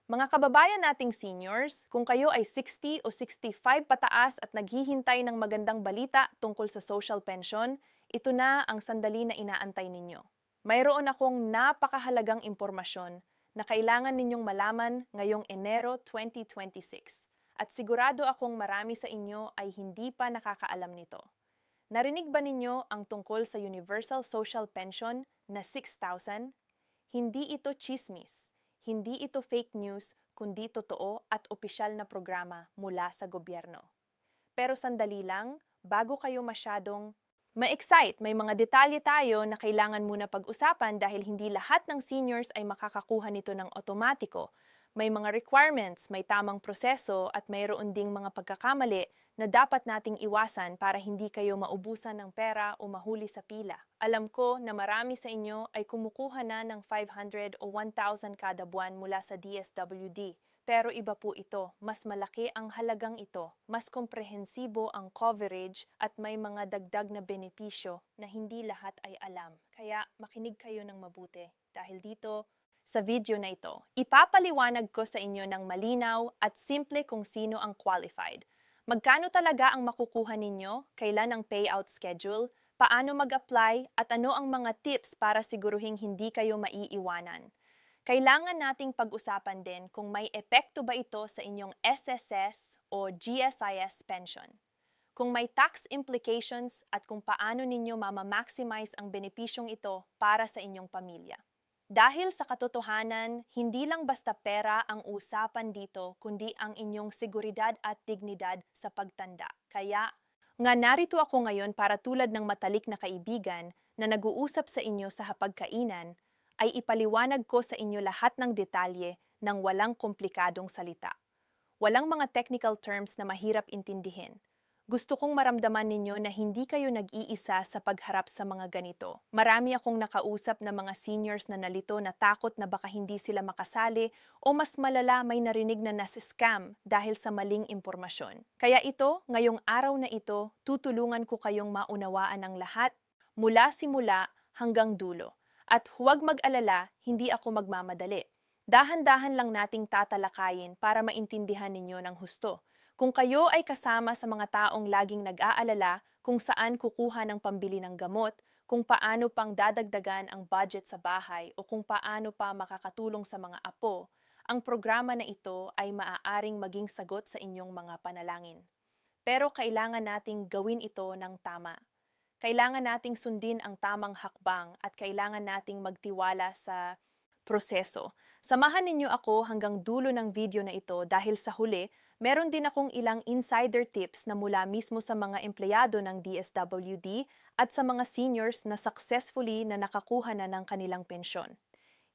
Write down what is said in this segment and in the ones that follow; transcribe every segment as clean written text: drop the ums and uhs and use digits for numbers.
Mga kababayan nating seniors, kung kayo ay 60 o 65 pataas at naghihintay ng magandang balita tungkol sa social pension, ito na ang sandali na inaantay ninyo. Mayroon akong napakahalagang impormasyon na kailangan ninyong malaman ngayong Enero 2026. At sigurado akong marami sa inyo ay hindi pa nakakaalam nito. Narinig ba ninyo ang tungkol sa Universal Social Pension na 6,000? Hindi ito chismis, hindi ito fake news, kundi totoo at opisyal na programa mula sa gobyerno. Pero sandali lang, bago kayo masyadong ma-excite, may mga detalye tayo na kailangan muna pag-usapan dahil hindi lahat ng seniors ay makakakuha nito ng otomatiko. May mga requirements, may tamang proseso at mayroon ding mga pagkakamali na dapat nating iwasan para hindi kayo maubusan ng pera o mahuli sa pila. Alam ko na marami sa inyo ay kumukuha na ng 500 o 1,000 kada buwan mula sa DSWD. Pero iba po ito, mas malaki ang halagang ito, mas komprehensibo ang coverage at may mga dagdag na benepisyo na hindi lahat ay alam. Kaya makinig kayo ng mabuti dahil dito sa video na ito, ipapaliwanag ko sa inyo ng malinaw at simple kung sino ang qualified. Magkano talaga ang makukuha ninyo, kailan ang payout schedule, paano mag-apply at ano ang mga tips para siguruhing hindi kayo maiiwanan. Kailangan nating pag-usapan din kung may epekto ba ito sa inyong SSS o GSIS pension. Kung may tax implications at kung paano ninyo mama-maximize ang benepisyong ito para sa inyong pamilya. Dahil sa katotohanan, hindi lang basta pera ang usapan dito, kundi ang inyong seguridad at dignidad sa pagtanda. Kaya, nga narito ako ngayon para tulad ng matalik na kaibigan na nag-uusap sa inyo sa hapagkainan, ay ipaliwanag ko sa inyo lahat ng detalye ng walang komplikadong salita. Walang mga technical terms na mahirap intindihin. Gusto kong maramdaman ninyo na hindi kayo nag-iisa sa pagharap sa mga ganito. Marami akong nakausap na mga seniors na nalito na takot na baka hindi sila makasali o mas malala may narinig na nasi-scam dahil sa maling impormasyon. Kaya ito, ngayong araw na ito, tutulungan ko kayong maunawaan ang lahat mula simula hanggang dulo. At huwag mag-alala, hindi ako magmamadali. Dahan-dahan lang nating tatalakayin para maintindihan ninyo ng husto. Kung kayo ay kasama sa mga taong laging nag-aalala kung saan kukuha ng pambili ng gamot, kung paano pang dadagdagan ang budget sa bahay o kung paano pa makakatulong sa mga apo, ang programa na ito ay maaaring maging sagot sa inyong mga panalangin. Pero kailangan nating gawin ito ng tama. Kailangan nating sundin ang tamang hakbang at kailangan nating magtiwala sa proseso. Samahan ninyo ako hanggang dulo ng video na ito dahil sa huli, meron din akong ilang insider tips na mula mismo sa mga empleyado ng DSWD at sa mga seniors na successfully na nakakuha na ng kanilang pensyon.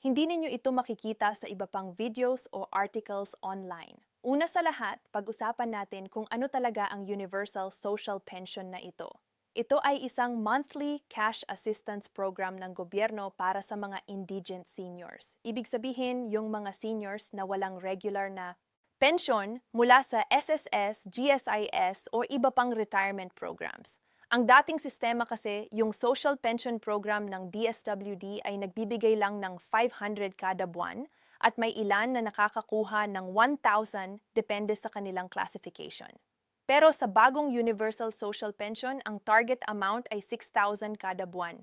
Hindi ninyo ito makikita sa iba pang videos o articles online. Una sa lahat, pag-usapan natin kung ano talaga ang Universal Social Pension na ito. Ito ay isang monthly cash assistance program ng gobyerno para sa mga indigent seniors. Ibig sabihin, yung mga seniors na walang regular na pension mula sa SSS, GSIS o iba pang retirement programs. Ang dating sistema kasi, yung social pension program ng DSWD ay nagbibigay lang ng 500 kada buwan at may ilan na nakakakuha ng 1,000 depende sa kanilang classification. Pero sa bagong Universal Social Pension, ang target amount ay 6,000 kada buwan.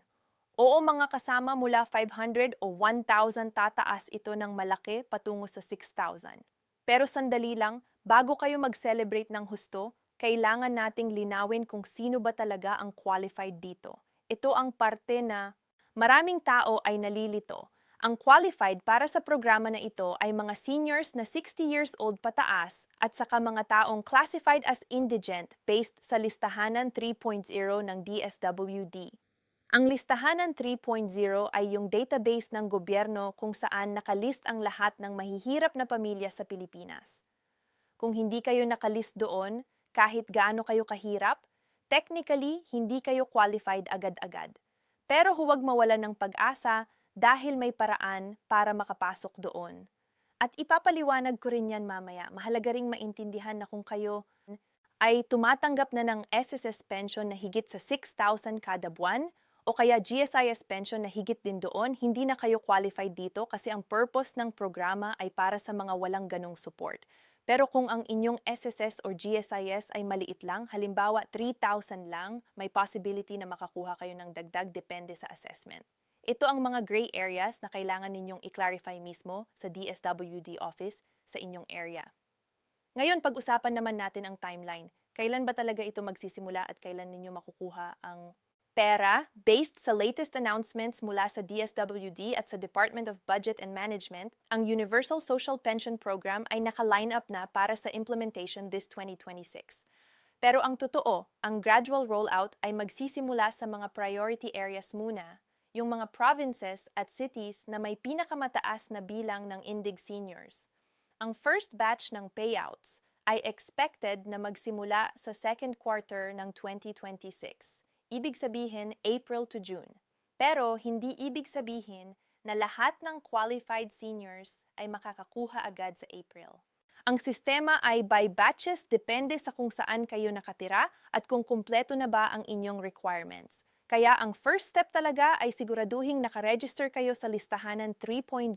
Oo, mga kasama mula 500 o 1,000 tataas ito ng malaki patungo sa 6,000. Pero sandali lang, bago kayo mag-celebrate ng husto, kailangan nating linawin kung sino ba talaga ang qualified dito. Ito ang parte na maraming tao ay nalilito. Ang qualified para sa programa na ito ay mga seniors na 60 years old pataas at saka mga taong classified as indigent based sa listahanan 3.0 ng DSWD. Ang listahanan 3.0 ay yung database ng gobyerno kung saan nakalist ang lahat ng mahihirap na pamilya sa Pilipinas. Kung hindi kayo nakalist doon, kahit gaano kayo kahirap, technically hindi kayo qualified agad-agad. Pero huwag mawalan ng pag-asa dahil may paraan para makapasok doon. At ipapaliwanag ko rin yan mamaya. Mahalaga ring maintindihan na kung kayo ay tumatanggap na ng SSS pension na higit sa 6,000 kada buwan o kaya GSIS pension na higit din doon, hindi na kayo qualified dito kasi ang purpose ng programa ay para sa mga walang ganong support. Pero kung ang inyong SSS or GSIS ay maliit lang, halimbawa 3,000 lang, may possibility na makakuha kayo ng dagdag depende sa assessment. Ito ang mga gray areas na kailangan ninyong i-clarify mismo sa DSWD office sa inyong area. Ngayon, pag-usapan naman natin ang timeline. Kailan ba talaga ito magsisimula at kailan ninyo makukuha ang pera? Based sa latest announcements mula sa DSWD at sa Department of Budget and Management, ang Universal Social Pension Program ay naka-line up na para sa implementation this 2026. Pero ang totoo, ang gradual rollout ay magsisimula sa mga priority areas muna, yung mga provinces at cities na may pinakamataas na bilang ng Indig seniors. Ang first batch ng payouts ay expected na magsimula sa second quarter ng 2026. Ibig sabihin April to June. Pero hindi ibig sabihin na lahat ng qualified seniors ay makakakuha agad sa April. Ang sistema ay by batches depende sa kung saan kayo nakatira at kung kumpleto na ba ang inyong requirements. Kaya ang first step talaga ay siguraduhing nakaregister kayo sa listahanan 3.0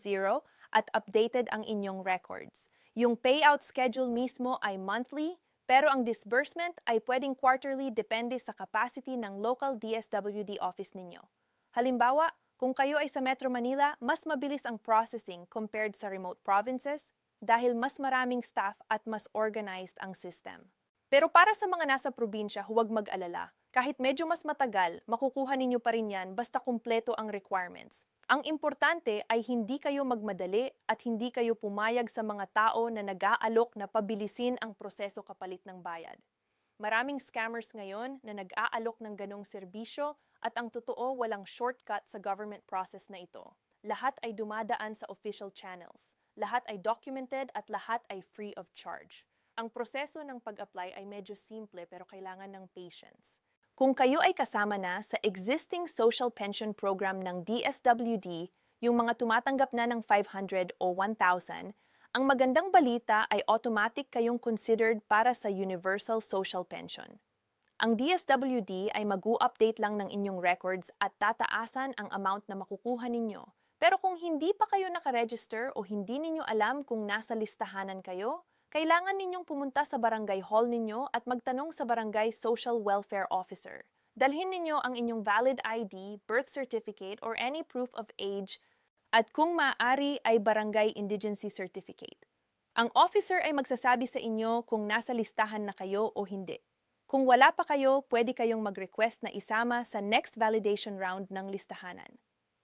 at updated ang inyong records. Yung payout schedule mismo ay monthly, pero ang disbursement ay pwedeng quarterly depende sa capacity ng local DSWD office ninyo. Halimbawa, kung kayo ay sa Metro Manila, mas mabilis ang processing compared sa remote provinces dahil mas maraming staff at mas organized ang system. Pero para sa mga nasa probinsya, huwag mag-alala. Kahit medyo mas matagal, makukuha ninyo pa rin yan basta kumpleto ang requirements. Ang importante ay hindi kayo magmadali at hindi kayo pumayag sa mga tao na nag-aalok na pabilisin ang proseso kapalit ng bayad. Maraming scammers ngayon na nag-aalok ng ganong serbisyo at ang totoo walang shortcut sa government process na ito. Lahat ay dumadaan sa official channels. Lahat ay documented at lahat ay free of charge. Ang proseso ng pag-apply ay medyo simple pero kailangan ng patience. Kung kayo ay kasama na sa existing social pension program ng DSWD, yung mga tumatanggap na ng 500 o 1,000, ang magandang balita ay automatic kayong considered para sa Universal Social Pension. Ang DSWD ay mag-u-update lang ng inyong records at tataasan ang amount na makukuha ninyo. Pero kung hindi pa kayo nakaregister o hindi ninyo alam kung nasa listahanan kayo, kailangan ninyong pumunta sa barangay hall ninyo at magtanong sa barangay social welfare officer. Dalhin ninyo ang inyong valid ID, birth certificate, or any proof of age at kung maaari ay barangay indigency certificate. Ang officer ay magsasabi sa inyo kung nasa listahan na kayo o hindi. Kung wala pa kayo, pwede kayong mag-request na isama sa next validation round ng listahanan.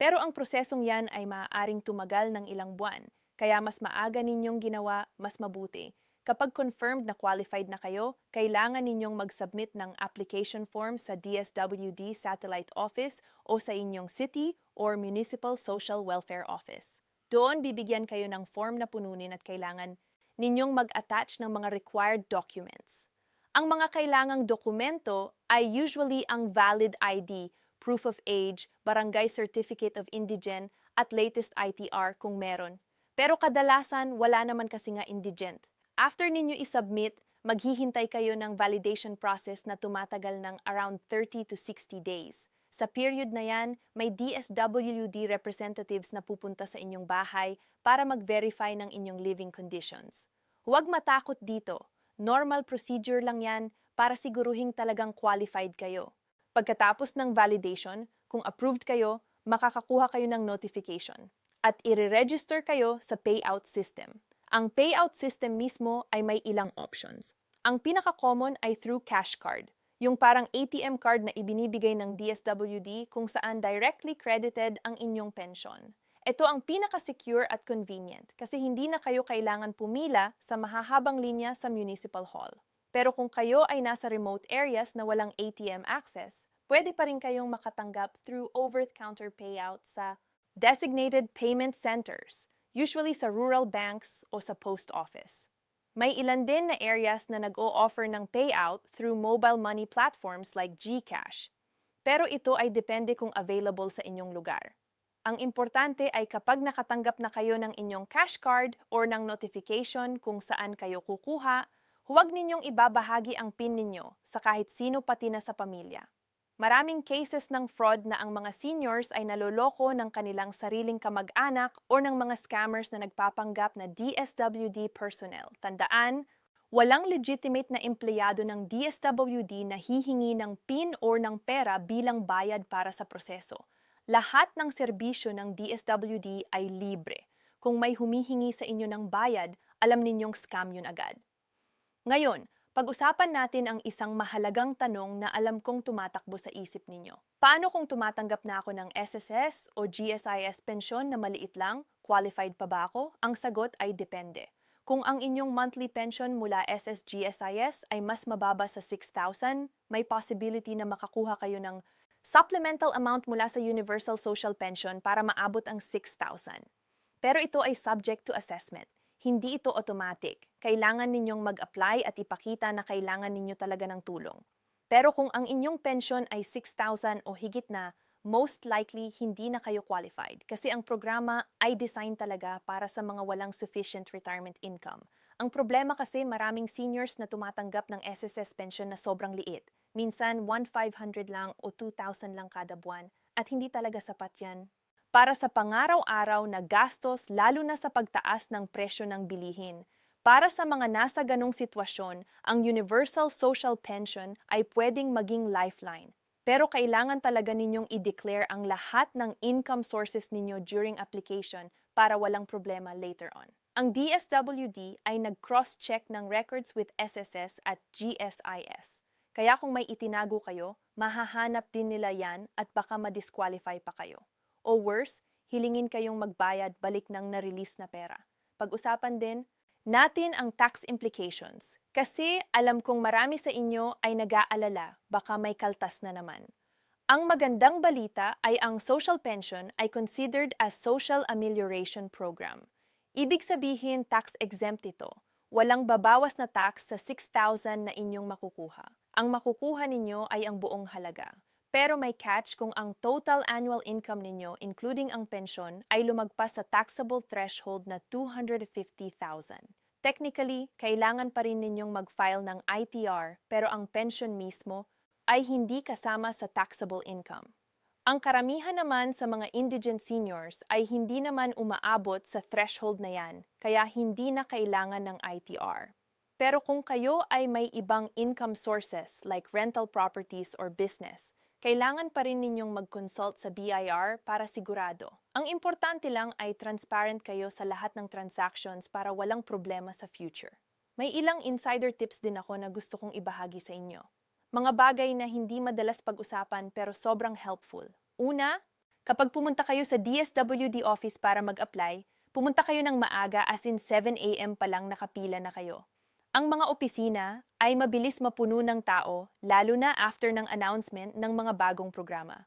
Pero ang prosesong yan ay maaaring tumagal ng ilang buwan. Kaya mas maaga ninyong ginawa, mas mabuti. Kapag confirmed na qualified na kayo, kailangan ninyong mag-submit ng application form sa DSWD Satellite Office o sa inyong city or municipal social welfare office. Doon bibigyan kayo ng form na pununin at kailangan ninyong mag-attach ng mga required documents. Ang mga kailangang dokumento ay usually ang valid ID, proof of age, barangay certificate of indigen, at latest ITR kung meron. Pero kadalasan, wala naman kasi nga indigent. After ninyo isubmit, maghihintay kayo ng validation process na tumatagal ng around 30 to 60 days. Sa period na yan, may DSWD representatives na pupunta sa inyong bahay para mag-verify ng inyong living conditions. Huwag matakot dito. Normal procedure lang yan para siguruhing talagang qualified kayo. Pagkatapos ng validation, kung approved kayo, makakakuha kayo ng notification at i-register kayo sa payout system. Ang payout system mismo ay may ilang options. Ang pinaka-common ay through cash card, yung parang ATM card na ibinibigay ng DSWD kung saan directly credited ang inyong pension. Ito ang pinaka-secure at convenient kasi hindi na kayo kailangan pumila sa mahahabang linya sa municipal hall. Pero kung kayo ay nasa remote areas na walang ATM access, pwede pa rin kayong makatanggap through over-the-counter payout sa designated payment centers, usually sa rural banks o sa post office. May ilan din na areas na nag-o-offer ng payout through mobile money platforms like GCash. Pero ito ay depende kung available sa inyong lugar. Ang importante ay kapag nakatanggap na kayo ng inyong cash card or ng notification kung saan kayo kukuha, huwag ninyong ibabahagi ang PIN ninyo sa kahit sino pati na sa pamilya. Maraming cases ng fraud na ang mga seniors ay naloloko ng kanilang sariling kamag-anak o ng mga scammers na nagpapanggap na DSWD personnel. Tandaan, walang legitimate na empleyado ng DSWD na hihingi ng PIN or ng pera bilang bayad para sa proseso. Lahat ng serbisyo ng DSWD ay libre. Kung may humihingi sa inyo ng bayad, alam ninyong scam yun agad. Ngayon, pag-usapan natin ang isang mahalagang tanong na alam kong tumatakbo sa isip ninyo. Paano kung tumatanggap na ako ng SSS o GSIS pensyon na maliit lang? Qualified pa ba ako? Ang sagot ay depende. Kung ang inyong monthly pension mula SSGSIS ay mas mababa sa 6,000, may possibility na makakuha kayo ng supplemental amount mula sa Universal Social Pension para maabot ang 6,000. Pero ito ay subject to assessment. Hindi ito automatic. Kailangan ninyong mag-apply at ipakita na kailangan ninyo talaga ng tulong. Pero kung ang inyong pension ay 6,000 o higit na, most likely hindi na kayo qualified kasi ang programa ay design talaga para sa mga walang sufficient retirement income. Ang problema kasi maraming seniors na tumatanggap ng SSS pension na sobrang liit. Minsan 1,500 lang o 2,000 lang kada buwan at hindi talaga sapat yan para sa pangaraw-araw na gastos lalo na sa pagtaas ng presyo ng bilihin. Para sa mga nasa ganong sitwasyon, ang Universal Social Pension ay pwedeng maging lifeline. Pero kailangan talaga ninyong i-declare ang lahat ng income sources ninyo during application para walang problema later on. Ang DSWD ay nag-cross-check ng records with SSS at GSIS. Kaya kung may itinago kayo, mahahanap din nila yan at baka ma-disqualify pa kayo. O worse, hilingin kayong magbayad balik ng na-release na pera. Pag-usapan din natin ang tax implications. Kasi alam kong marami sa inyo ay nag-aalala, baka may kaltas na naman. Ang magandang balita ay ang social pension ay considered as social amelioration program. Ibig sabihin tax-exempt ito. Walang babawas na tax sa 6,000 na inyong makukuha. Ang makukuha ninyo ay ang buong halaga. Pero may catch kung ang total annual income ninyo, including ang pensyon, ay lumagpas sa taxable threshold na 250,000. Technically, kailangan pa rin ninyong mag-file ng ITR, pero ang pension mismo ay hindi kasama sa taxable income. Ang karamihan naman sa mga indigent seniors ay hindi naman umaabot sa threshold na yan, kaya hindi na kailangan ng ITR. Pero kung kayo ay may ibang income sources like rental properties or business, kailangan pa rin ninyong mag-consult sa BIR para sigurado. Ang importante lang ay transparent kayo sa lahat ng transactions para walang problema sa future. May ilang insider tips din ako na gusto kong ibahagi sa inyo. Mga bagay na hindi madalas pag-usapan pero sobrang helpful. Una, kapag pumunta kayo sa DSWD office para mag-apply, pumunta kayo ng maaga as in 7 a.m. pa lang nakapila na kayo. Ang mga opisina ay mabilis mapuno ng tao, lalo na after ng announcement ng mga bagong programa.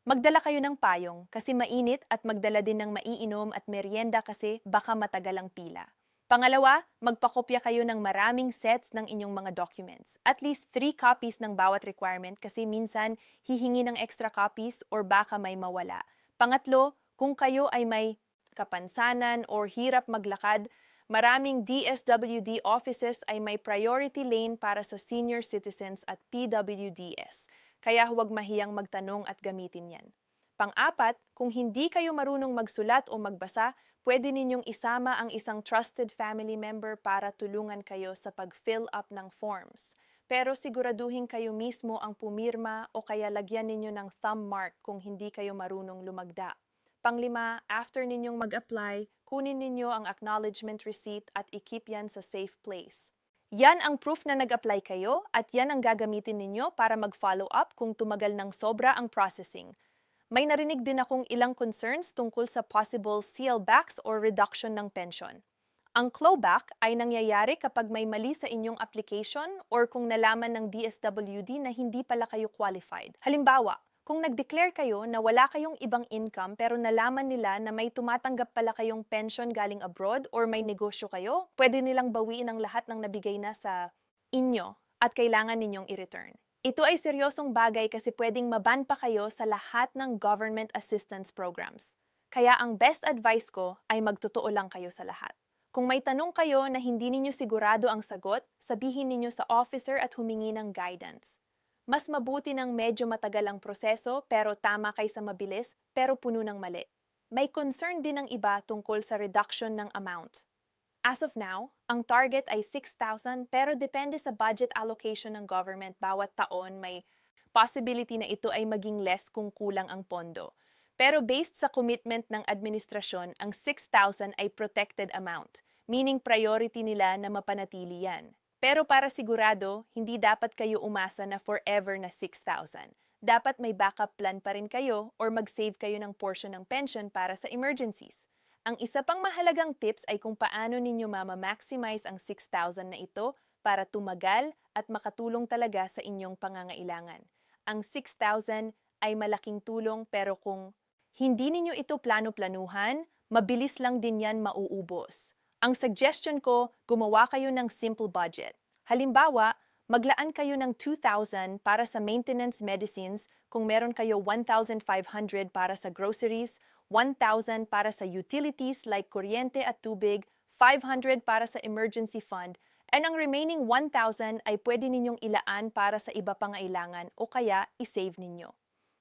Magdala kayo ng payong kasi mainit at magdala din ng maiinom at merienda kasi baka matagal ang pila. Pangalawa, magpakopya kayo ng maraming sets ng inyong mga documents. At least 3 copies ng bawat requirement kasi minsan hihingi ng extra copies or baka may mawala. Pangatlo, kung kayo ay may kapansanan or hirap maglakad, maraming DSWD offices ay may priority lane para sa senior citizens at PWDs, kaya huwag mahiyang magtanong at gamitin yan. Pang-apat, kung hindi kayo marunong magsulat o magbasa, pwede ninyong isama ang isang trusted family member para tulungan kayo sa pag-fill up ng forms. Pero siguraduhin kayo mismo ang pumirma o kaya lagyan ninyo ng thumb mark kung hindi kayo marunong lumagda. Panglima, after ninyong mag-apply, kunin ninyo ang acknowledgement receipt at i-keep yan sa safe place. Yan ang proof na nag-apply kayo at yan ang gagamitin ninyo para mag-follow up kung tumagal ng sobra ang processing. May narinig din akong ilang concerns tungkol sa possible sealbacks or reduction ng pension. Ang clawback ay nangyayari kapag may mali sa inyong application or kung nalaman ng DSWD na hindi pala kayo qualified. Halimbawa, kung nag-declare kayo na wala kayong ibang income pero nalaman nila na may tumatanggap pala kayong pension galing abroad or may negosyo kayo, pwede nilang bawiin ang lahat ng nabigay na sa inyo at kailangan ninyong i-return. Ito ay seryosong bagay kasi pwedeng maban pa kayo sa lahat ng government assistance programs. Kaya ang best advice ko ay magtotoo lang kayo sa lahat. Kung may tanong kayo na hindi ninyo sigurado ang sagot, sabihin ninyo sa officer at humingi ng guidance. Mas mabuti ng medyo matagal ang proseso pero tama kaysa mabilis pero puno ng mali. May concern din ng iba tungkol sa reduction ng amount. As of now, ang target ay 6,000 pero depende sa budget allocation ng government bawat taon may possibility na ito ay maging less kung kulang ang pondo. Pero based sa commitment ng administrasyon, ang 6,000 ay protected amount, meaning priority nila na mapanatili yan. Pero para sigurado, hindi dapat kayo umasa na forever na 6,000. Dapat may backup plan pa rin kayo or mag-save kayo ng portion ng pension para sa emergencies. Ang isa pang mahalagang tips ay kung paano ninyo mama-maximize ang 6,000 na ito para tumagal at makatulong talaga sa inyong pangangailangan. Ang 6,000 ay malaking tulong pero kung hindi ninyo ito plano-planuhan, mabilis lang din yan mauubos. Ang suggestion ko, gumawa kayo ng simple budget. Halimbawa, maglaan kayo ng 2,000 para sa maintenance medicines kung meron kayo 1,500 para sa groceries, 1,000 para sa utilities like kuryente at tubig, 500 para sa emergency fund, and ang remaining 1,000 ay pwede ninyong ilaan para sa iba pang kailangan o kaya isave ninyo.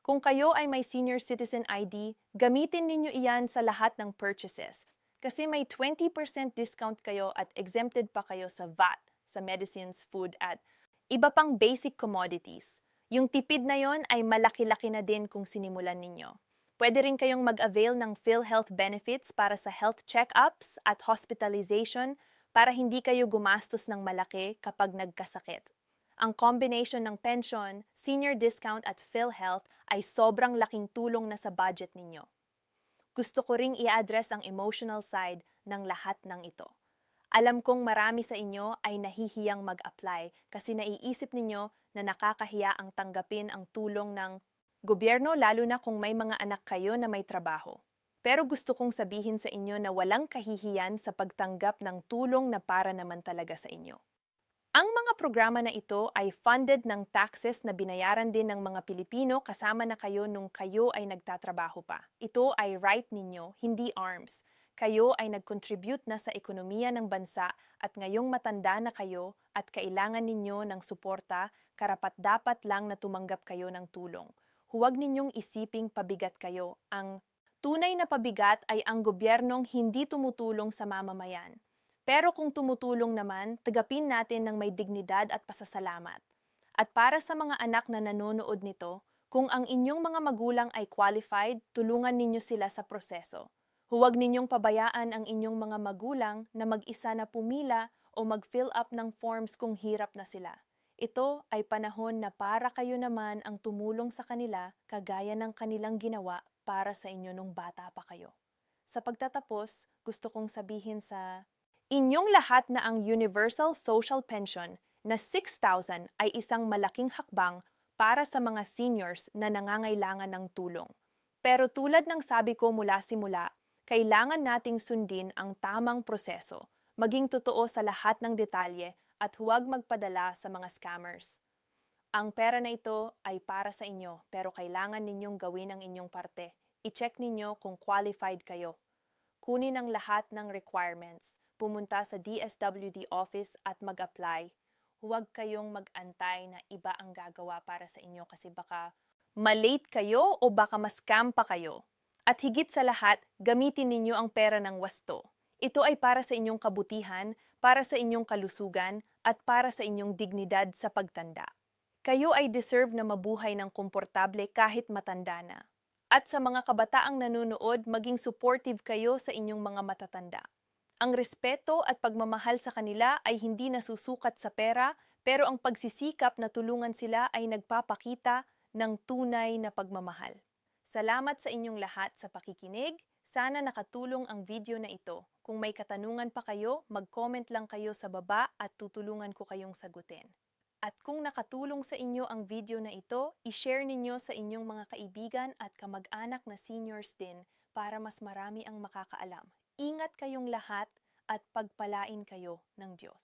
Kung kayo ay may senior citizen ID, gamitin ninyo iyan sa lahat ng purchases kasi may 20% discount kayo at exempted pa kayo sa VAT, sa medicines, food at iba pang basic commodities. Yung tipid na yon ay malaki-laki na din kung sinimulan ninyo. Pwede rin kayong mag-avail ng PhilHealth benefits para sa health check-ups at hospitalization para hindi kayo gumastos ng malaki kapag nagkasakit. Ang combination ng pension, senior discount at PhilHealth ay sobrang laking tulong na sa budget ninyo. Gusto ko ring i-address ang emotional side ng lahat ng ito. Alam kong marami sa inyo ay nahihiyang mag-apply kasi naiisip ninyo na nakakahiya ang tanggapin ang tulong ng gobyerno lalo na kung may mga anak kayo na may trabaho. Pero gusto kong sabihin sa inyo na walang kahihiyan sa pagtanggap ng tulong na para naman talaga sa inyo. Ang mga programa na ito ay funded ng taxes na binayaran din ng mga Pilipino kasama na kayo nung kayo ay nagtatrabaho pa. Ito ay right ninyo, hindi arms. Kayo ay nag-contribute na sa ekonomiya ng bansa at ngayong matanda na kayo at kailangan ninyo ng suporta, karapat-dapat lang na tumanggap kayo ng tulong. Huwag ninyong isiping pabigat kayo. Ang tunay na pabigat ay ang gobyernong hindi tumutulong sa mamamayan. Pero kung tumutulong naman, tagapin natin ng may dignidad at pasasalamat. At para sa mga anak na nanonood nito, kung ang inyong mga magulang ay qualified, tulungan ninyo sila sa proseso. Huwag ninyong pabayaan ang inyong mga magulang na mag-isa na pumila o mag-fill up ng forms kung hirap na sila. Ito ay panahon na para kayo naman ang tumulong sa kanila kagaya ng kanilang ginawa para sa inyo nung bata pa kayo. Sa pagtatapos, gusto kong sabihin sa inyong lahat na ang Universal Social Pension na 6,000 ay isang malaking hakbang para sa mga seniors na nangangailangan ng tulong. Pero tulad ng sabi ko mula simula, kailangan nating sundin ang tamang proseso, maging totoo sa lahat ng detalye at huwag magpadala sa mga scammers. Ang pera na ito ay para sa inyo pero kailangan ninyong gawin ang inyong parte. I-check ninyo kung qualified kayo. Kunin ang lahat ng requirements. Pumunta sa DSWD office at mag-apply. Huwag kayong mag-antay na iba ang gagawa para sa inyo kasi baka malate kayo o baka ma-scam pa kayo. At higit sa lahat, gamitin ninyo ang pera ng wasto. Ito ay para sa inyong kabutihan, para sa inyong kalusugan, at para sa inyong dignidad sa pagtanda. Kayo ay deserve na mabuhay ng komportable kahit matanda na. At sa mga kabataang nanonood, maging supportive kayo sa inyong mga matatanda. Ang respeto at pagmamahal sa kanila ay hindi nasusukat sa pera, pero ang pagsisikap na tulungan sila ay nagpapakita ng tunay na pagmamahal. Salamat sa inyong lahat sa pakikinig. Sana nakatulong ang video na ito. Kung may katanungan pa kayo, mag-comment lang kayo sa baba at tutulungan ko kayong sagutin. At kung nakatulong sa inyo ang video na ito, i-share ninyo sa inyong mga kaibigan at kamag-anak na seniors din para mas marami ang makakaalam. Ingat kayong lahat at pagpalain kayo ng Diyos.